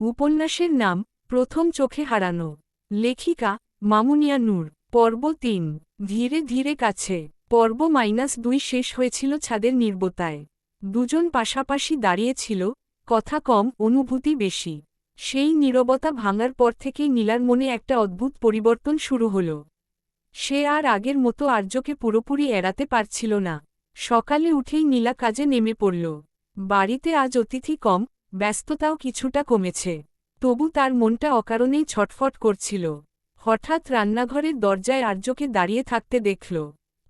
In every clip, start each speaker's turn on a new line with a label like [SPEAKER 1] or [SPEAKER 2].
[SPEAKER 1] উপন্যাসের নাম প্রথম চোখে হারানো। লেখিকা মামুনিয়া নূর। পর্ব ৩। ধীরে ধীরে কাছে। পর্ব -2 শেষ হয়েছিল ছাদের নির্বতায়। দুজন পাশাপাশি দাঁড়িয়েছিল, কথা কম, অনুভূতি বেশি। সেই নীরবতা ভাঙার পর থেকেই নীলার মনে একটা অদ্ভুত পরিবর্তন শুরু হল। সে আর আগের মতো আর্যকে পুরোপুরি এড়াতে পারছিল না। সকালে উঠেই নীলা কাজে নেমে পড়ল। বাড়িতে আজ অতিথি কম, ব্যস্ততাও কিছুটা কমেছে। তবু তার মনটা অকারণেই ছটফট করছিল। হঠাৎ রান্নাঘরের দরজায় আর্যকে দাঁড়িয়ে থাকতে দেখল।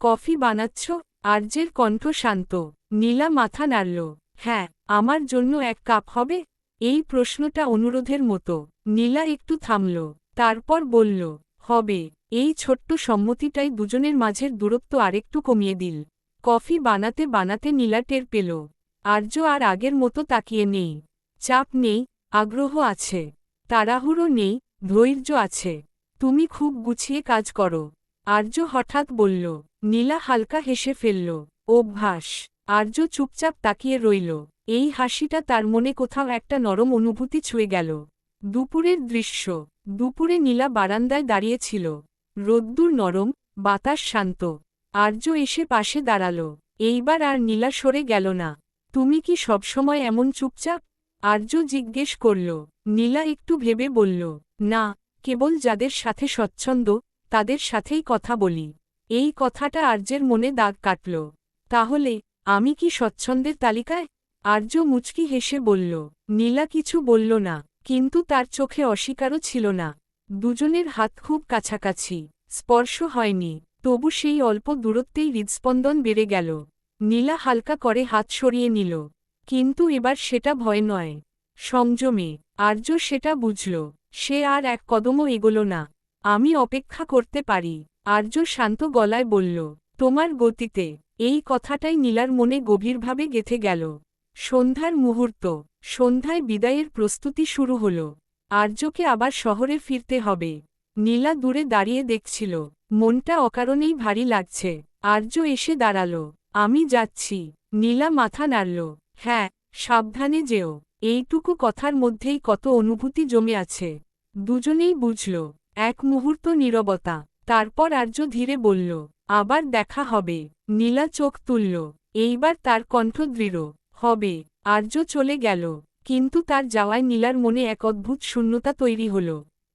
[SPEAKER 1] কফি বানাচ্ছ? আর্যের কণ্ঠ শান্ত। নীলা মাথা নাড়ল। হ্যাঁ, আমার জন্য এক কাপ হবে? এই প্রশ্নটা অনুরোধের মতো। নীলা একটু থামল, তারপর বলল, হবে। এই ছোট্ট সম্মতিটাই দুজনের মাঝের দূরত্ব আরেকটু কমিয়ে দিল। কফি বানাতে বানাতে নীলা টের পেল, আর্য আর আগের মতো তাকিয়ে নেই। চাপ নেই, আগ্রহ আছে। তাড়াহুড়ো নেই, ধৈর্য আছে। তুমি খুব গুছিয়ে কাজ করো, আর্য হঠাৎ বলল। নীলা হালকা হেসে ফেলল। অভ্যাস। আর্য চুপচাপ তাকিয়ে রইল। এই হাসিটা তার মনে কোথাও একটা নরম অনুভূতি ছুঁয়ে গেল। দুপুরের দৃশ্য। দুপুরে নীলা বারান্দায় দাঁড়িয়েছিল। রোদ্দুর নরম, বাতাস শান্ত। আর্য এসে পাশে দাঁড়াল। এইবার আর নীলা সরে গেল না। তুমি কি সবসময় এমন চুপচাপ? আর্য জিজ্ঞেস করল। নীলা একটু ভেবে বলল, না, কেবল যাদের সাথে স্বচ্ছন্দ, তাদের সাথেই কথা বলি। এই কথাটা আর্যের মনে দাগ কাটল। তাহলে আমি কি স্বচ্ছন্দের তালিকায়? আর্য মুচকি হেসে বলল। নীলা কিছু বলল না, কিন্তু তার চোখে অস্বীকারও ছিল না। দুজনের হাত খুব কাছাকাছি, স্পর্শ হয়নি, তবু সেই অল্প দূরত্বেই হৃদস্পন্দন বেড়ে গেল। নীলা হালকা করে হাত সরিয়ে নিল, কিন্তু এবার সেটা ভয় নয়, সংযমে। আর্য সেটা বুঝল। সে আর এক কদমও এগোল না। আমি অপেক্ষা করতে পারি, আর্য শান্ত গলায় বলল। তোমার গতিতে। এই কথাটাই নীলার মনে গভীরভাবে গেঁথে গেল। সন্ধ্যার মুহূর্ত। সন্ধ্যায় বিদায়ের প্রস্তুতি শুরু হল। আর্যকে আবার শহরে ফিরতে হবে। নীলা দূরে দাঁড়িয়ে দেখছিল, মনটা অকারণেই ভারী লাগছে। আর্য এসে দাঁড়াল। আমি যাচ্ছি। নীলা মাথা নাড়ল। হ্যাঁ, সাবধানে যেও। এইটুকু কথার মধ্যেই কত অনুভূতি জমে আছে। দুজনেই বুঝল। এক মুহূর্ত নীরবতা। তারপর আর্য ধীরে বলল, আবার দেখা হবে। নীলা চোখ তুলল। এইবার তার কণ্ঠ দৃঢ়। হবে। আর্য চলে গেল, কিন্তু তার যাওয়ায় নীলার মনে এক অদ্ভুত শূন্যতা তৈরি হল।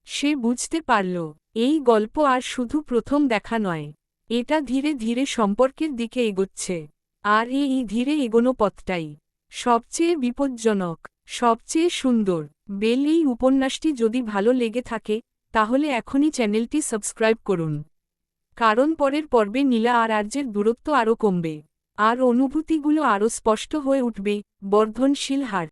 [SPEAKER 1] সে বুঝতে পারল, এই গল্প আর শুধু প্রথম দেখা নয়, এটা ধীরে ধীরে সম্পর্কের দিকে এগোচ্ছে। আর এই ধীরে এগোনো পথটাই সবচেয়ে বিপজ্জনক, সবচেয়ে সুন্দর। এই উপন্যাসটি যদি ভালো লেগে থাকে, তাহলে এখনই চ্যানেলটি সাবস্ক্রাইব করুন। কারণ পরের পর্বে নীলা আর আর্যের দূরত্ব আরও কমবে, আর অনুভূতিগুলো আরও স্পষ্ট হয়ে উঠবে। বর্ধনশীল হার।